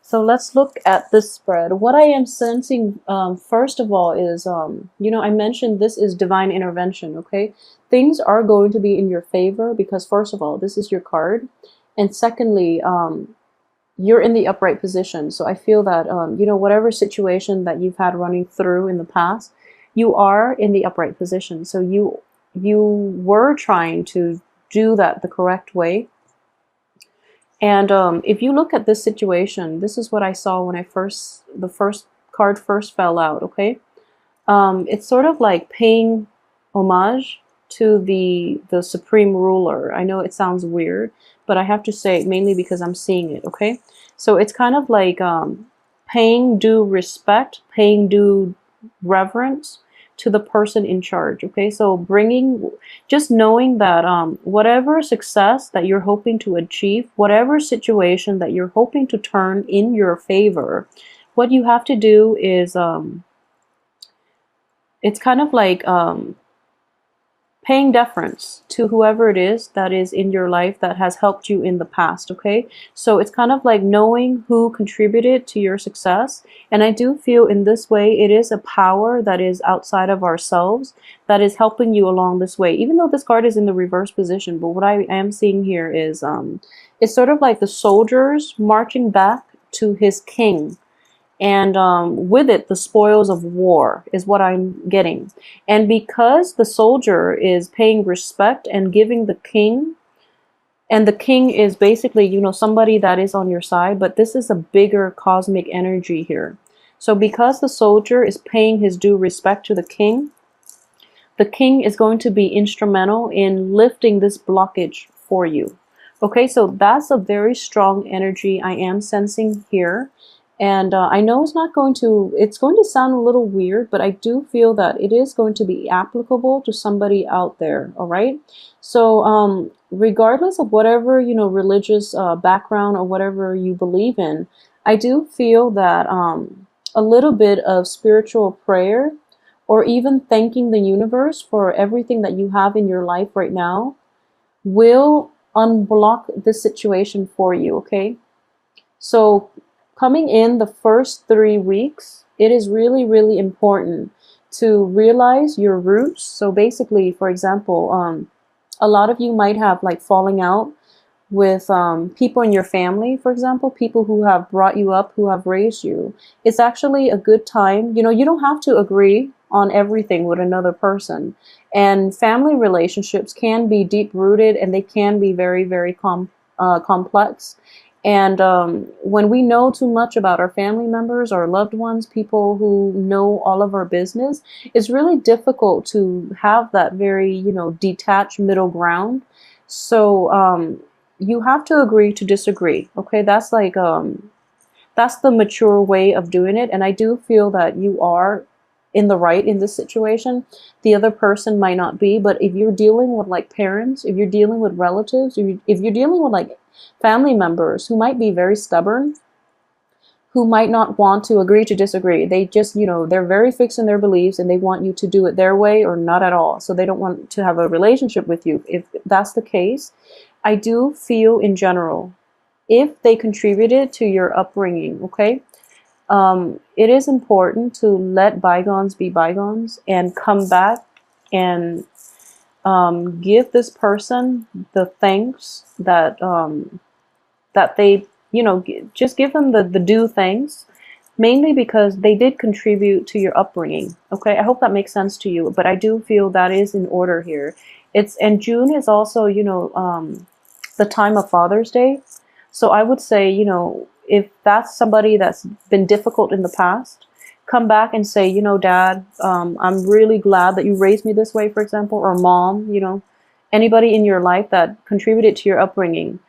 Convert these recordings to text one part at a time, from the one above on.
So let's look at this spread. What I am sensing, first of all, is, I mentioned this is divine intervention, okay? Things are going to be in your favor because, first of all, this is your card. And secondly, you're in the upright position. So I feel that, whatever situation that you've had running through in the past, you are in the upright position. So you were trying to do that the correct way. And if you look at this situation, this is what I saw when the first card first fell out, okay? It's sort of like paying homage to the supreme ruler. I know it sounds weird, but I have to say it mainly because I'm seeing it, okay? So it's kind of like paying due respect, paying due reverence to the person in charge, okay? So just knowing that whatever success that you're hoping to achieve, whatever situation that you're hoping to turn in your favor, what you have to do is, it's kind of like paying deference to whoever it is that is in your life that has helped you in the past, okay? So it's kind of like knowing who contributed to your success. And I do feel in this way, it is a power that is outside of ourselves that is helping you along this way, even though this card is in the reverse position. But what I am seeing here is, it's sort of like the soldiers marching back to his king. And with it, the spoils of war is what I'm getting. And because the soldier is paying respect and giving the king, and the king is basically, somebody that is on your side, but this is a bigger cosmic energy here. So because the soldier is paying his due respect to the king is going to be instrumental in lifting this blockage for you. Okay, so that's a very strong energy I am sensing here. And I know it's going to sound a little weird, but I do feel that it is going to be applicable to somebody out there, all right? So regardless of whatever, religious background or whatever you believe in, I do feel that a little bit of spiritual prayer or even thanking the universe for everything that you have in your life right now will unblock this situation for you, okay? So coming in the first 3 weeks, it is really, really important to realize your roots. So basically, for example, a lot of you might have like falling out with people in your family, for example, people who have brought you up, who have raised you. It's actually a good time. You don't have to agree on everything with another person. And family relationships can be deep-rooted and they can be very, very complex. And when we know too much about our family members, our loved ones, people who know all of our business, it's really difficult to have that very, detached middle ground. So you have to agree to disagree. Okay, that's like that's the mature way of doing it. And I do feel that you are in the right in this situation. The other person might not be, but if you're dealing with like parents, if you're dealing with relatives, if you're dealing with like family members who might be very stubborn, who might not want to agree to disagree. They just, they're very fixed in their beliefs and they want you to do it their way or not at all. So they don't want to have a relationship with you. If that's the case, I do feel in general, if they contributed to your upbringing, okay, it is important to let bygones be bygones and come back and give this person the thanks that that they, just give them the due thanks, mainly because they did contribute to your upbringing. Okay, I hope that makes sense to you, but I do feel that is in order here. And June is also, the time of Father's Day. So I would say, if that's somebody that's been difficult in the past, come back and say, Dad, I'm really glad that you raised me this way, for example, or Mom, anybody in your life that contributed to your upbringing.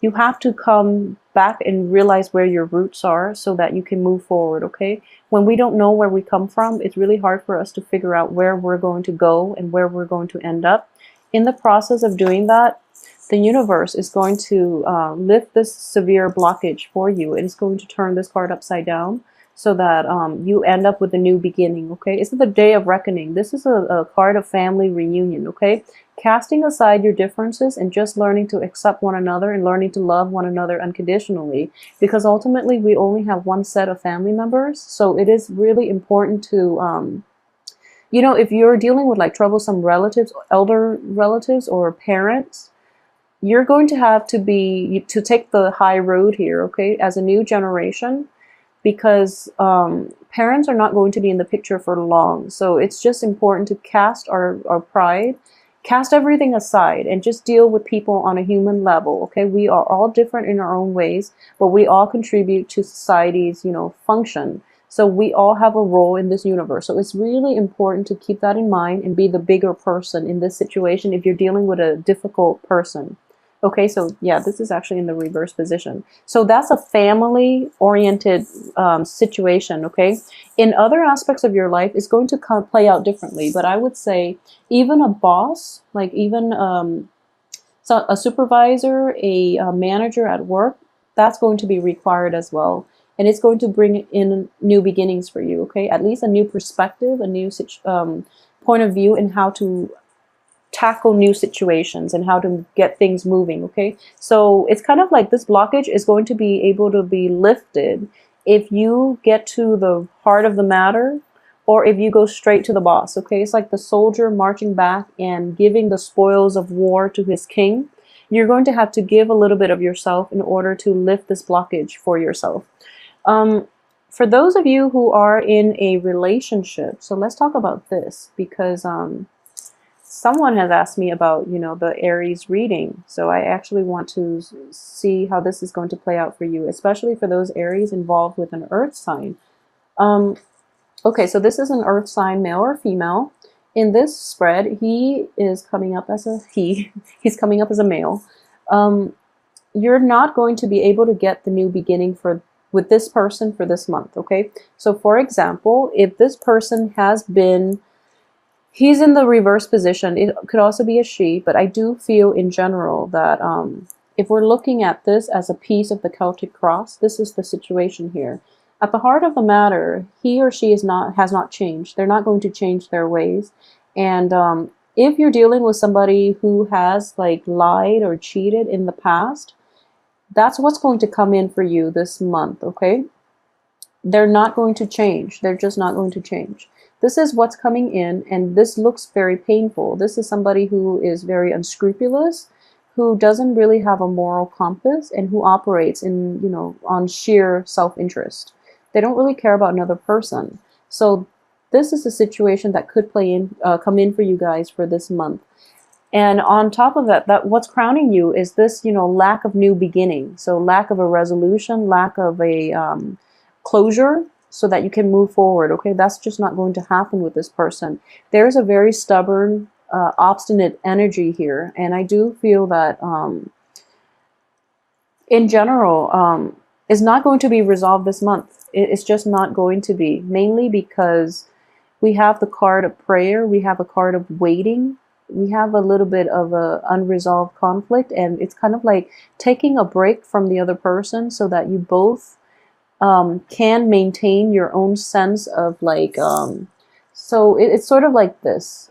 You have to come back and realize where your roots are so that you can move forward, okay? When we don't know where we come from, it's really hard for us to figure out where we're going to go and where we're going to end up. In the process of doing that, the universe is going to lift this severe blockage for you. It is going to turn this card upside down so that you end up with a new beginning, okay? It's the day of reckoning. This is a card of family reunion, okay? Casting aside your differences and just learning to accept one another and learning to love one another unconditionally, because ultimately we only have one set of family members. So it is really important to, you know, if you're dealing with like troublesome relatives, elder relatives or parents, you're going to have to take the high road here, okay, as a new generation, because parents are not going to be in the picture for long. So it's just important to cast our pride, cast everything aside, and just deal with people on a human level, okay? We are all different in our own ways, but we all contribute to society's, you know, function. So we all have a role in this universe. So it's really important to keep that in mind and be the bigger person in this situation if you're dealing with a difficult person. Okay, so yeah, this is actually in the reverse position. So that's a family-oriented situation, okay? In other aspects of your life, it's going to play out differently, but I would say even a boss, like even so a supervisor, a manager at work, that's going to be required as well. And it's going to bring in new beginnings for you, okay? At least a new perspective, a new point of view in how to tackle new situations and how to get things moving, okay? So it's kind of like this blockage is going to be able to be lifted if you get to the heart of the matter or if you go straight to the boss, okay? It's like the soldier marching back and giving the spoils of war to his king. You're going to have to give a little bit of yourself in order to lift this blockage for yourself. For those of you who are in a relationship, so let's talk about this, because someone has asked me about, you know, the Aries reading. So I actually want to see how this is going to play out for you, especially for those Aries involved with an earth sign. Okay, so this is an earth sign, male or female. In this spread, he is coming up as a he's coming up as a male. You're not going to be able to get the new beginning with this person for this month, okay? So for example, if this person has been, he's in the reverse position, it could also be a she, but I do feel in general that if we're looking at this as a piece of the Celtic cross, this is the situation here. At the heart of the matter, he or she has not changed. They're not going to change their ways. And if you're dealing with somebody who has like lied or cheated in the past, that's what's going to come in for you this month, okay? They're not going to change. They're just not going to change. This is what's coming in, and this looks very painful. This is somebody who is very unscrupulous, who doesn't really have a moral compass, and who operates in, you know, on sheer self-interest. They don't really care about another person. So this is a situation that could come in for you guys for this month. And on top of that, what's crowning you is this, you know, lack of new beginning. So lack of a resolution, lack of a closure so that you can move forward, okay? That's just not going to happen with this person. There's a very stubborn, obstinate energy here. And I do feel that in general, is not going to be resolved this month. It's just not going to be, mainly because we have the card of prayer, we have a card of waiting, we have a little bit of a unresolved conflict, and it's kind of like taking a break from the other person so that you both can maintain your own sense of like, so it's sort of like this.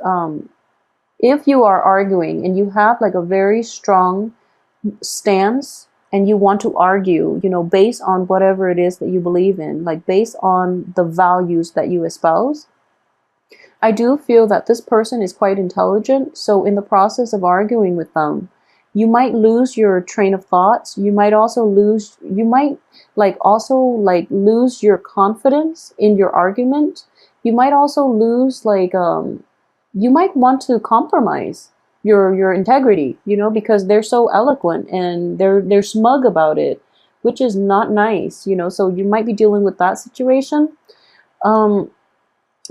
If you are arguing and you have like a very strong stance and you want to argue, you know, based on whatever it is that you believe in, like based on the values that you espouse, I do feel that this person is quite intelligent. So in the process of arguing with them, you might lose your train of thoughts. You might also lose your confidence in your argument. You might also lose you might want to compromise your integrity, you know, because they're so eloquent and they're smug about it, which is not nice, you know. So you might be dealing with that situation.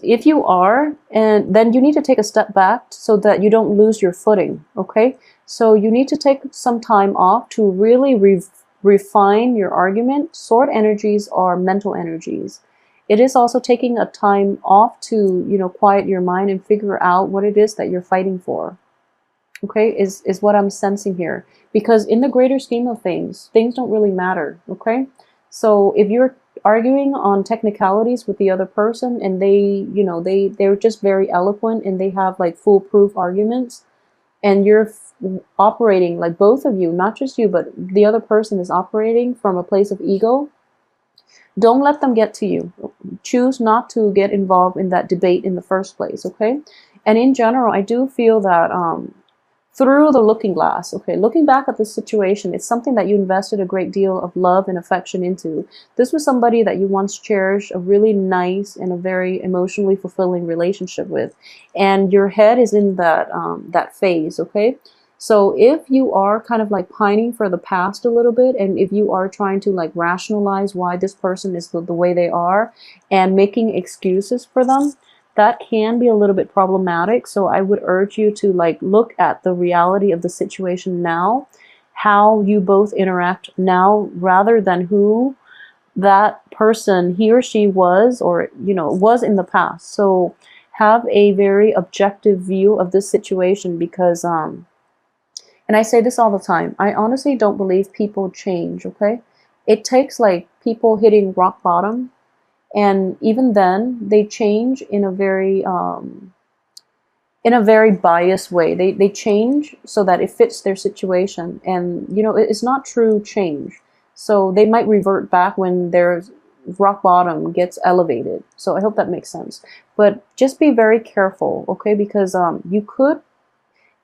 If you are, and then you need to take a step back so that you don't lose your footing, okay? So you need to take some time off to really refine your argument. Sword energies are mental energies. It is also taking a time off to, you know, quiet your mind and figure out what it is that you're fighting for, okay, is what I'm sensing here. Because in the greater scheme of things don't really matter, okay? So if you're arguing on technicalities with the other person, and they, you know, they're just very eloquent and they have like foolproof arguments, and you're operating, like both of you, not just you, but the other person is operating from a place of ego. Don't let them get to you. Choose not to get involved in that debate in the first place, okay? And in general, I do feel that through the looking glass, okay, looking back at this situation, it's something that you invested a great deal of love and affection into. This was somebody that you once cherished a really nice and a very emotionally fulfilling relationship with, and your head is in that that phase, okay? So if you are kind of like pining for the past a little bit, and if you are trying to like rationalize why this person is the way they are and making excuses for them, that can be a little bit problematic. So I would urge you to like look at the reality of the situation now, how you both interact now, rather than who that person, he or she was, or, you know, was in the past. So have a very objective view of this situation, because and I say this all the time, I honestly don't believe people change, okay? It takes like people hitting rock bottom, and even then they change in a very biased way. They change so that it fits their situation, and you know, it's not true change. So they might revert back when their rock bottom gets elevated. So I hope that makes sense. But just be very careful, okay? Because you could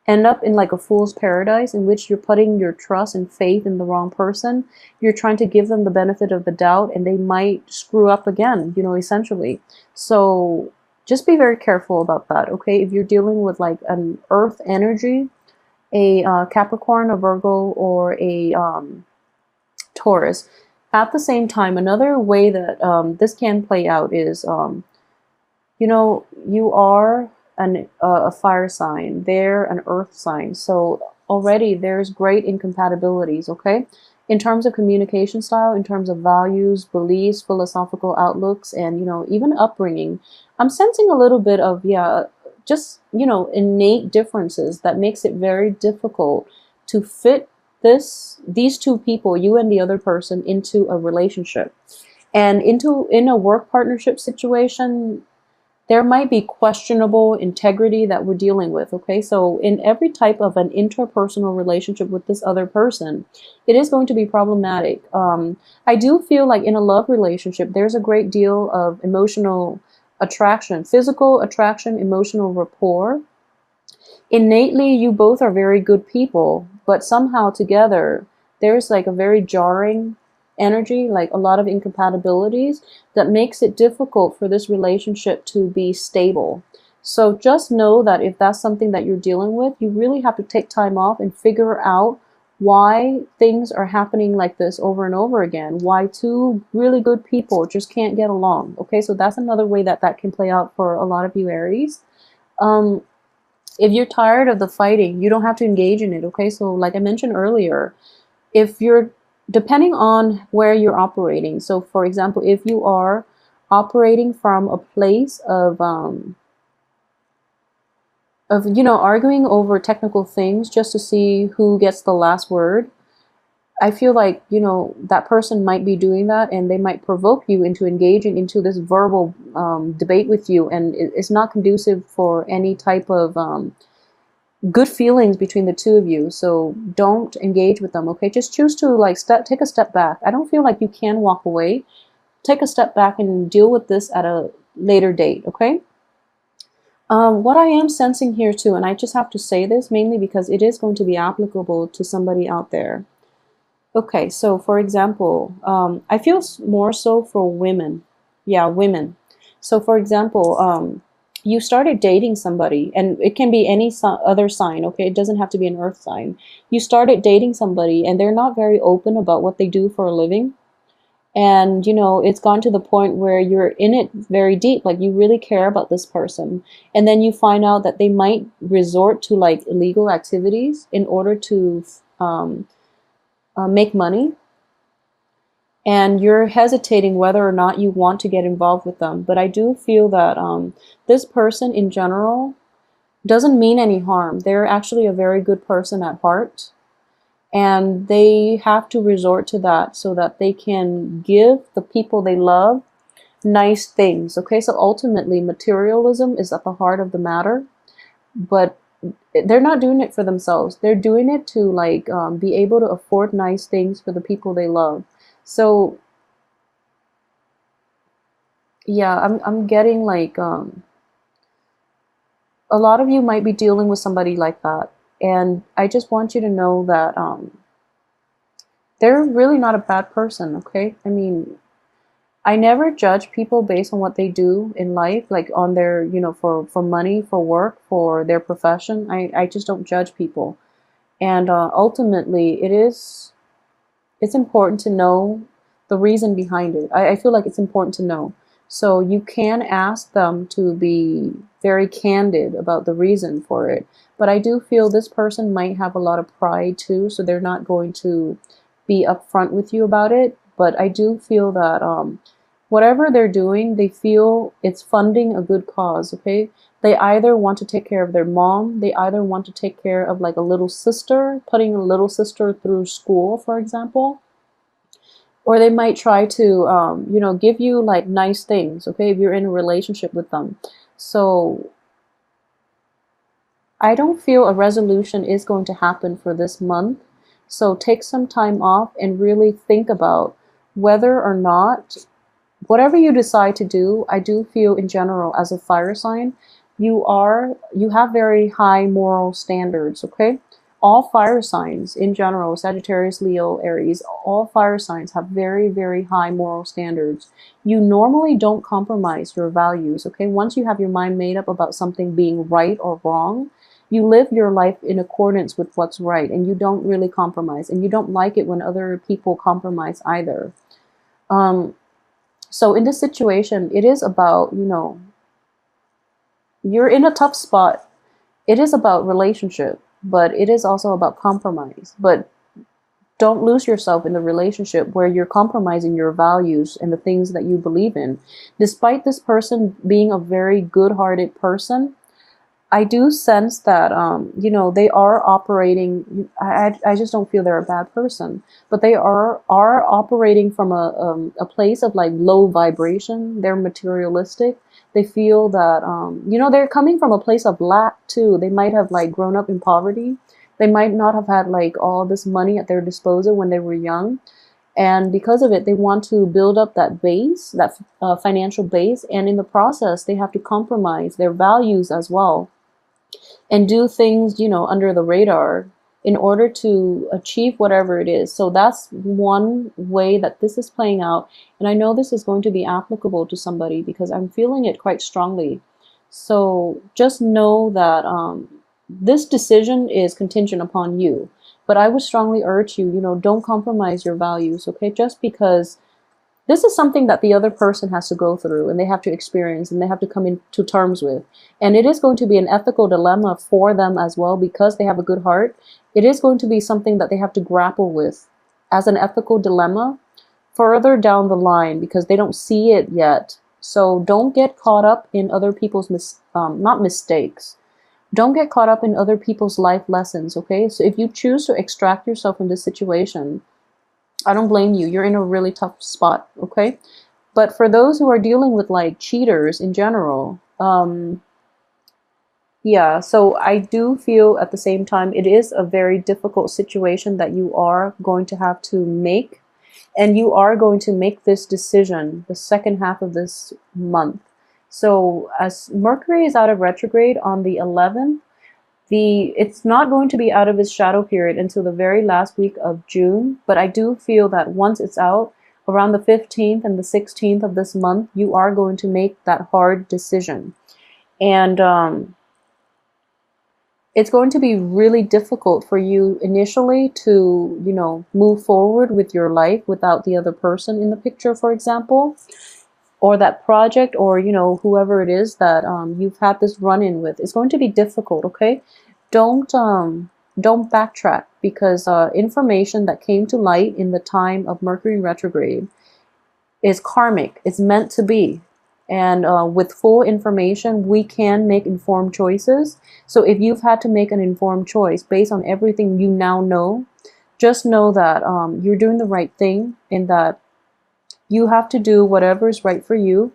end up in like a fool's paradise, in which you're putting your trust and faith in the wrong person. You're trying to give them the benefit of the doubt, and they might screw up again, you know, essentially. So just be very careful about that, okay? If you're dealing with like an earth energy, a Capricorn, a Virgo, or a Taurus. At the same time, another way that this can play out is, you know, you are a fire sign, they're an earth sign. So already there's great incompatibilities, okay? In terms of communication style, in terms of values, beliefs, philosophical outlooks, and, you know, even upbringing. I'm sensing a little bit of, yeah, just, you know, innate differences that makes it very difficult to fit these two people, you and the other person, into a relationship. And in a work partnership situation, there might be questionable integrity that we're dealing with, okay? So in every type of an interpersonal relationship with this other person, it is going to be problematic. I do feel like in a love relationship, there's a great deal of emotional attraction, physical attraction, emotional rapport. Innately, you both are very good people, but somehow together, there's like a very jarring energy, like a lot of incompatibilities that makes it difficult for this relationship to be stable. So just know that if that's something that you're dealing with, you really have to take time off and figure out why things are happening like this over and over again, why two really good people just can't get along, okay? So that's another way that that can play out for a lot of you Aries. If you're tired of the fighting, you don't have to engage in it, okay? So like I mentioned earlier, if you're, depending on where you're operating, so for example, if you are operating from a place of you know, arguing over technical things just to see who gets the last word, I feel like, you know, that person might be doing that, and they might provoke you into engaging into this verbal debate with you, and it's not conducive for any type of good feelings between the two of you. So don't engage with them, okay? Just choose to like take a step back. I don't feel like you can walk away. Take a step back and deal with this at a later date, okay? What I am sensing here too, and I just have to say this mainly because it is going to be applicable to somebody out there. Okay, so for example, I feel more so for women. Yeah, women. So for example, you started dating somebody, and it can be any other sign, okay? It doesn't have to be an earth sign. You started dating somebody, and they're not very open about what they do for a living. And, you know, it's gone to the point where you're in it very deep, like you really care about this person. And then you find out that they might resort to like illegal activities in order to make money. And you're hesitating whether or not you want to get involved with them. But I do feel that this person in general doesn't mean any harm. They're actually a very good person at heart. and they have to resort to that so that they can give the people they love nice things. Okay, so ultimately materialism is at the heart of the matter, but they're not doing it for themselves. They're doing it to like be able to afford nice things for the people they love. So yeah, I'm getting like a lot of you might be dealing with somebody like that, and I just want you to know that they're really not a bad person. Okay, I mean, I never judge people based on what they do in life, like on their, you know, for money, for work, for their profession. I just don't judge people. And ultimately, it's important to know the reason behind it. I feel like it's important to know. So you can ask them to be very candid about the reason for it. But I do feel this person might have a lot of pride too, so they're not going to be upfront with you about it. But I do feel that whatever they're doing, they feel it's funding a good cause, okay? They either want to take care of their mom, they either want to take care of like a little sister, putting a little sister through school, for example, or they might try to, you know, give you like nice things, okay, if you're in a relationship with them. So I don't feel a resolution is going to happen for this month. So take some time off and really think about whether or not whatever you decide to do. I do feel in general as a fire sign, you have very high moral standards, okay? All fire signs in general, Sagittarius, Leo, Aries, all fire signs have very, very high moral standards. You normally don't compromise your values, okay? Once you have your mind made up about something being right or wrong, you live your life in accordance with what's right, and you don't really compromise, and you don't like it when other people compromise either. So in this situation, it is about, you know, you're in a tough spot. It is about relationship, but it is also about compromise. But don't lose yourself in the relationship where you're compromising your values and the things that you believe in. Despite this person being a very good-hearted person, I do sense that, you know, they are operating, I just don't feel they're a bad person, but they are operating from a place of like low vibration. They're materialistic. They feel that, you know, they're coming from a place of lack too. They might have like grown up in poverty. They might not have had like all this money at their disposal when they were young. And because of it, they want to build up that base, that financial base. And in the process, they have to compromise their values as well and do things, you know, under the radar in order to achieve whatever it is. So that's one way that this is playing out. And I know this is going to be applicable to somebody because I'm feeling it quite strongly. So just know that this decision is contingent upon you. But I would strongly urge you, you know, don't compromise your values, okay? Just because this is something that the other person has to go through and they have to experience and they have to come into terms with. And it is going to be an ethical dilemma for them as well because they have a good heart. It is going to be something that they have to grapple with as an ethical dilemma further down the line because they don't see it yet. So don't get caught up in other people's, not mistakes. Don't get caught up in other people's life lessons, okay? So if you choose to extract yourself from this situation, I don't blame you. You're in a really tough spot, okay? But for those who are dealing with like cheaters in general, yeah, so I do feel at the same time it is a very difficult situation that you are going to have to make. And you are going to make this decision the second half of this month. So as Mercury is out of retrograde on the 11th, it's not going to be out of its shadow period until the very last week of June, but I do feel that once it's out, around the 15th and the 16th of this month, you are going to make that hard decision. And it's going to be really difficult for you initially to, you know, move forward with your life without the other person in the picture, for example, or that project, or, you know, whoever it is that you've had this run-in with. It's going to be difficult, okay? Don't backtrack because information that came to light in the time of Mercury in retrograde is karmic. It's meant to be. And with full information, we can make informed choices. So if you've had to make an informed choice based on everything you now know, just know that you're doing the right thing, and that you have to do whatever is right for you,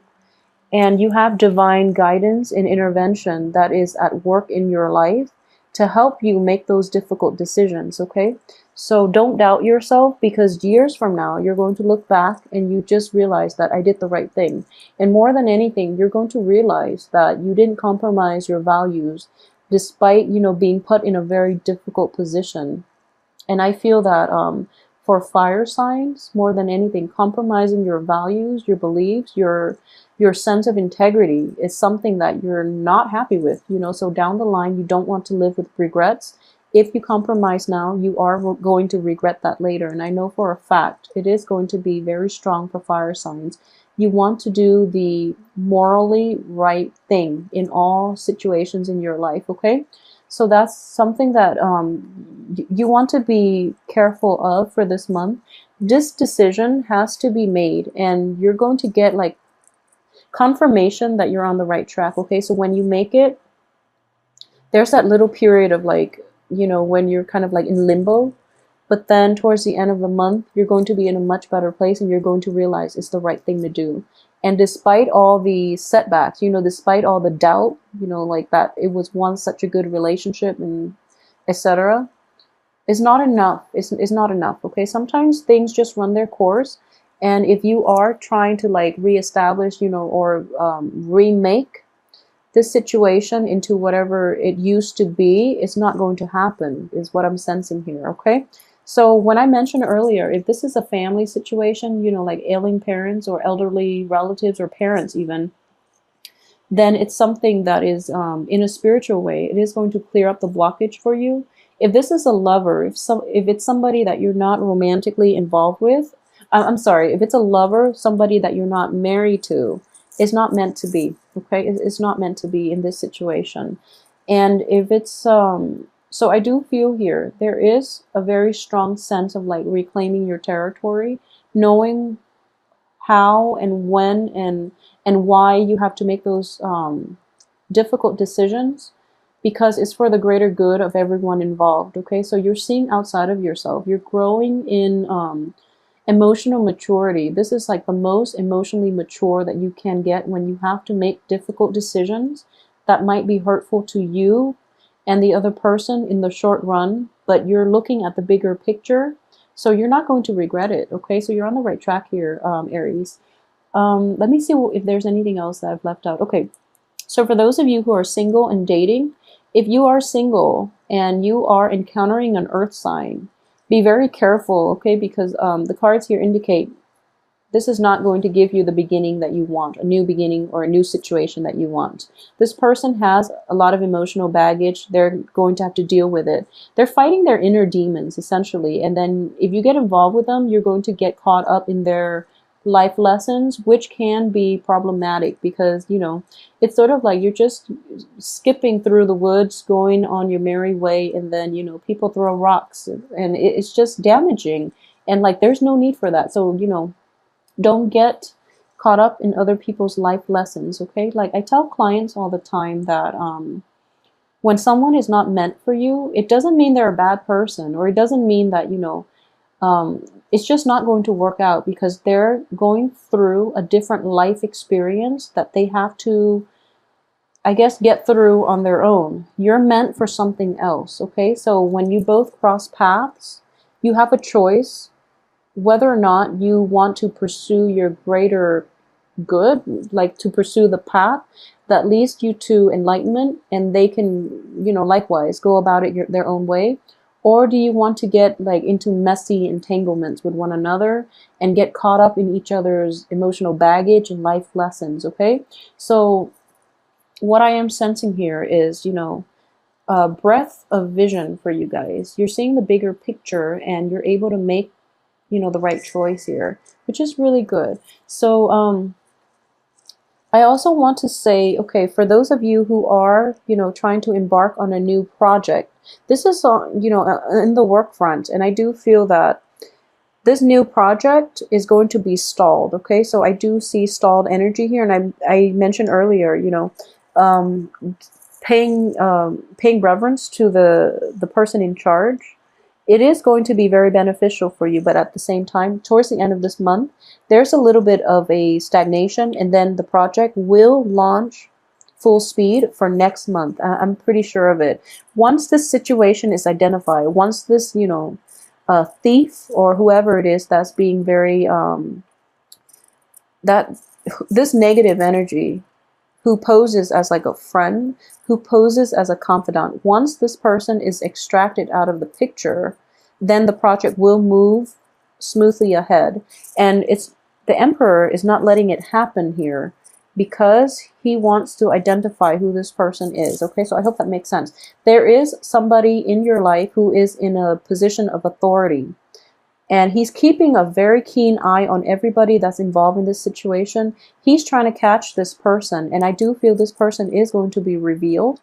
and you have divine guidance and intervention that is at work in your life to help you make those difficult decisions, okay? So don't doubt yourself, because years from now, you're going to look back and you just realize that I did the right thing. And more than anything, you're going to realize that you didn't compromise your values despite, being put in a very difficult position. And I feel that for fire signs, more than anything, compromising your values, your beliefs, your sense of integrity is something that you're not happy with. So down the line, you don't want to live with regrets. If you compromise now, you are going to regret that later. And I know for a fact it is going to be very strong for fire signs. You want to do the morally right thing in all situations in your life, okay? So that's something that you want to be careful of for this month. This decision has to be made, and you're going to get like confirmation that you're on the right track, okay? So when you make it, there's that little period of like, when you're kind of like in limbo, but then towards the end of the month, you're going to be in a much better place, and you're going to realize it's the right thing to do. And despite all the setbacks, despite all the doubt, like that it was once such a good relationship and etc., it's not enough. It's not enough, okay? Sometimes things just run their course. And if you are trying to like reestablish, or remake this situation into whatever it used to be, it's not going to happen, is what I'm sensing here, okay? So when I mentioned earlier, if this is a family situation, like ailing parents or elderly relatives or parents even, then it's something that is in a spiritual way, it is going to clear up the blockage for you. If this is a lover, if it's somebody that you're not romantically involved with, I'm sorry, if it's a lover, somebody that you're not married to, it's not meant to be, okay? It's not meant to be in this situation. And if it's so I do feel here, there is a very strong sense of like reclaiming your territory, knowing how and when and why you have to make those difficult decisions, because it's for the greater good of everyone involved, okay? So you're seeing outside of yourself. You're growing in emotional maturity. This is like the most emotionally mature that you can get when you have to make difficult decisions that might be hurtful to you and the other person in the short run, but you're looking at the bigger picture, so you're not going to regret it, okay? So you're on the right track here, Aries. Let me see if there's anything else that I've left out. Okay, so for those of you who are single and dating, if you are single and you are encountering an earth sign, be very careful, okay? Because the cards here indicate this is not going to give you the beginning that you want, a new beginning or a new situation that you want. This person has a lot of emotional baggage. They're going to have to deal with it. They're fighting their inner demons, essentially. And then if you get involved with them, you're going to get caught up in their life lessons, which can be problematic because, it's sort of like you're just skipping through the woods, going on your merry way, and then, people throw rocks, and it's just damaging. And like, there's no need for that. So, don't get caught up in other people's life lessons, okay? Like I tell clients all the time that when someone is not meant for you, it doesn't mean they're a bad person, or it doesn't mean that, it's just not going to work out, because they're going through a different life experience that they have to, I guess, get through on their own. You're meant for something else, okay? So when you both cross paths, you have a choice whether or not you want to pursue your greater good, like to pursue the path that leads you to enlightenment, and they can, likewise go about it their own way. Or do you want to get like into messy entanglements with one another and get caught up in each other's emotional baggage and life lessons, okay? So what I am sensing here is, a breadth of vision for you guys. You're seeing the bigger picture, and you're able to make the right choice here, which is really good. So I also want to say, okay, for those of you who are, trying to embark on a new project, this is, in the work front, and I do feel that this new project is going to be stalled, okay? So I do see stalled energy here, and I mentioned earlier, paying reverence to the person in charge, it is going to be very beneficial for you, but at the same time, towards the end of this month, there's a little bit of a stagnation, and then the project will launch full speed for next month. I'm pretty sure of it. Once this situation is identified, once this, you know, thief or whoever it is that's being very, that this negative energy who poses as like a friend, who poses as a confidant, once this person is extracted out of the picture, then the project will move smoothly ahead. And it's the Emperor is not letting it happen here because he wants to identify who this person is. Okay, so I hope that makes sense. There is somebody in your life who is in a position of authority, and he's keeping a very keen eye on everybody that's involved in this situation. He's trying to catch this person, and I do feel this person is going to be revealed.